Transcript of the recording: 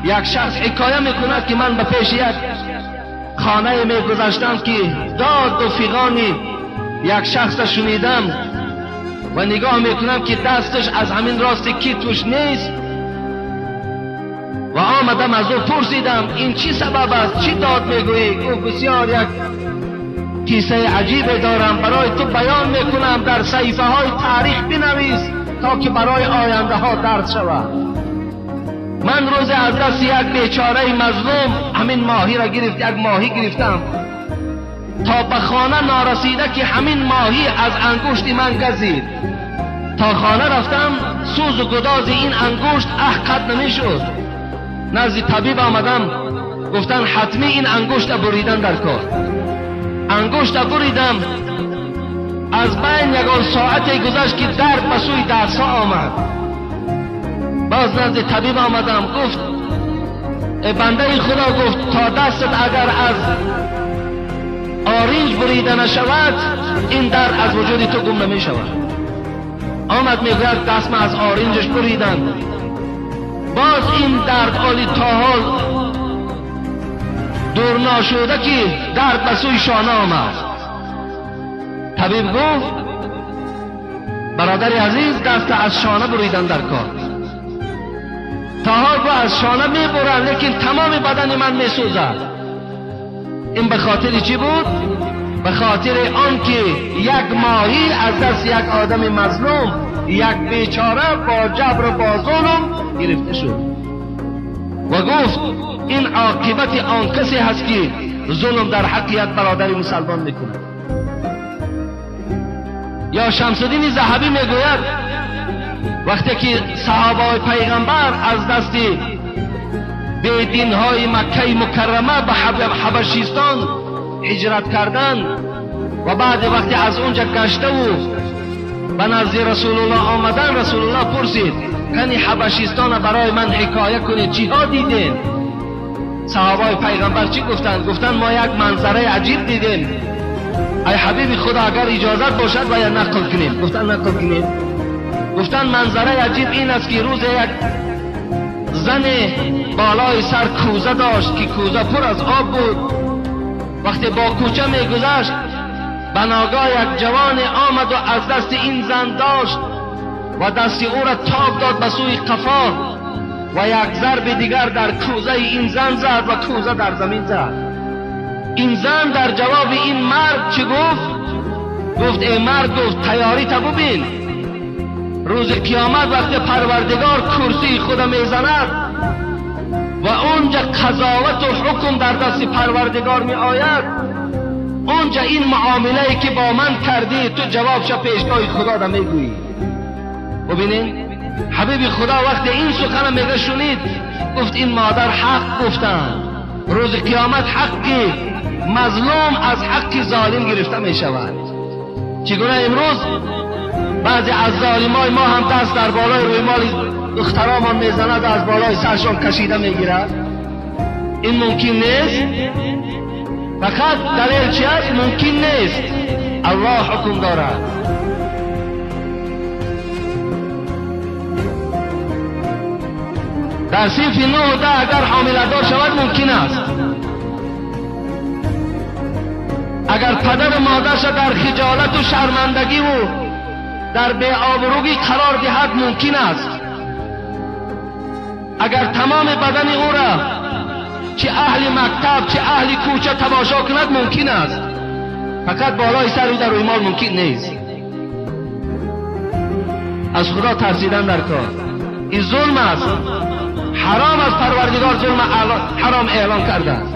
یک شخص حکایه میکند که من به پیش یک خانه میگذشتم که داد و فیغانی یک شخص شنیدم و نگاه میکنم که دستش از همین راست کی توش نیست و آمدم از او پرسیدم این چی سبب است، چی داد میگویی؟ گفت بسیار یک کیسه عجیب دارم، برای تو بیان میکنم، در صحیفه های تاریخ بنویس تا که برای آینده ها درس شود. من روز از دست یک بیچاره مظلوم همین ماهی را گرفت، یک ماهی گرفتم تا به خانه نارسیده که همین ماهی از انگشت من گزید. تا خانه رفتم سوز و گداز این انگشت قد نمیشد. نزد طبیب آمدم، گفتن حتمی این انگشت بریدن در کار. انگشت بریدم، از بین یکان ساعتی گذشت که درد به سوی دستها آمد. باز نزد طبیب آمدم، گفت بنده خدا، گفت تا دستت اگر از آرنج بریده نشود این درد از وجود تو گم نمی شود. آمد میگوید دستم از آرنجش بریدن، باز این درد عالی تا حال دور نشده که درد به سوی شانه آمد. طبیب گفت برادر عزیز دست از شانه بریدن در کار. تا حال با از شانه میبرن لیکن تمام بدن من میسوزد. این به خاطر چی بود؟ به خاطر آن که یک ماهی از دست یک آدم مظلوم، یک بیچاره با جبر و با ظلم گرفته شد و گفت این عاقبت آن کسی هست که ظلم در حق یک برادر مسلمان میکنه. یا شمس الدین ذهبی میگوید وقتی که صحابه پیغمبر از دست بیدین های مکه مکرمه به حبشیستان هجرت کردند و بعد وقتی از اونجا گشته و به نزد رسول الله آمدن، رسول الله پرسید کنی حبشیستان برای من حکایه کنید، چی ها دیدین؟ صحابه پیغمبر چی گفتند؟ گفتند ما یک منظره عجیب دیدیم، ای حبیب خدا اگر اجازت باشد باید نقل کنیم. گفتند نقل کنیم. گفتند منظره عجیب این است که روز یک زن بالای سر کوزه داشت که کوزه پر از آب بود. وقتی با کوچه میگذشت به ناگاه یک جوان آمد و از دست این زن داشت و دست او را تاب داد به سوی قفا و یک ضرب دیگر در کوزه این زن زد و کوزه در زمین زد. این زن در جواب این مرد چی گفت؟ گفت ای مرد، گفت تیاری تا ببین، روز قیامت وقتی پروردگار کرسی خود میزند و اونجا قضاوت و حکم در دست پروردگار می آید، اونجا این معامله که با من کردی تو جوابش پیشگاه خدا را میگویی. ببینین حبیب خدا وقتی این سخن میگه شنید گفت این مادر حق گفتن، روز قیامت حقی مظلوم از حق ظالم گرفته می شود. چگونه امروز بعضی از ظالمای ما هم دست در بالای روی مال دخترامان میزند، از بالای سرشان کشیده میگیرد. این ممکن نیست. فقط دلیل چی است؟ ممکن نیست. الله حکم دارد. در صنف 9 و 10 اگر حامله دار شود ممکن است. اگر پدر و مادرش در خجالت و شرمندگی و در بی‌آبرویی قرار دهد ممکن است. اگر تمام بدن او را چه اهل مکتب چه اهل کوچه تماشا کند ممکن است. فقط بالای سر او در روی مال ممکن نیست. از خدا ترسیدن در کار. این ظلم است. حرام است. پروردگار ظلم حرام اعلان کرده است.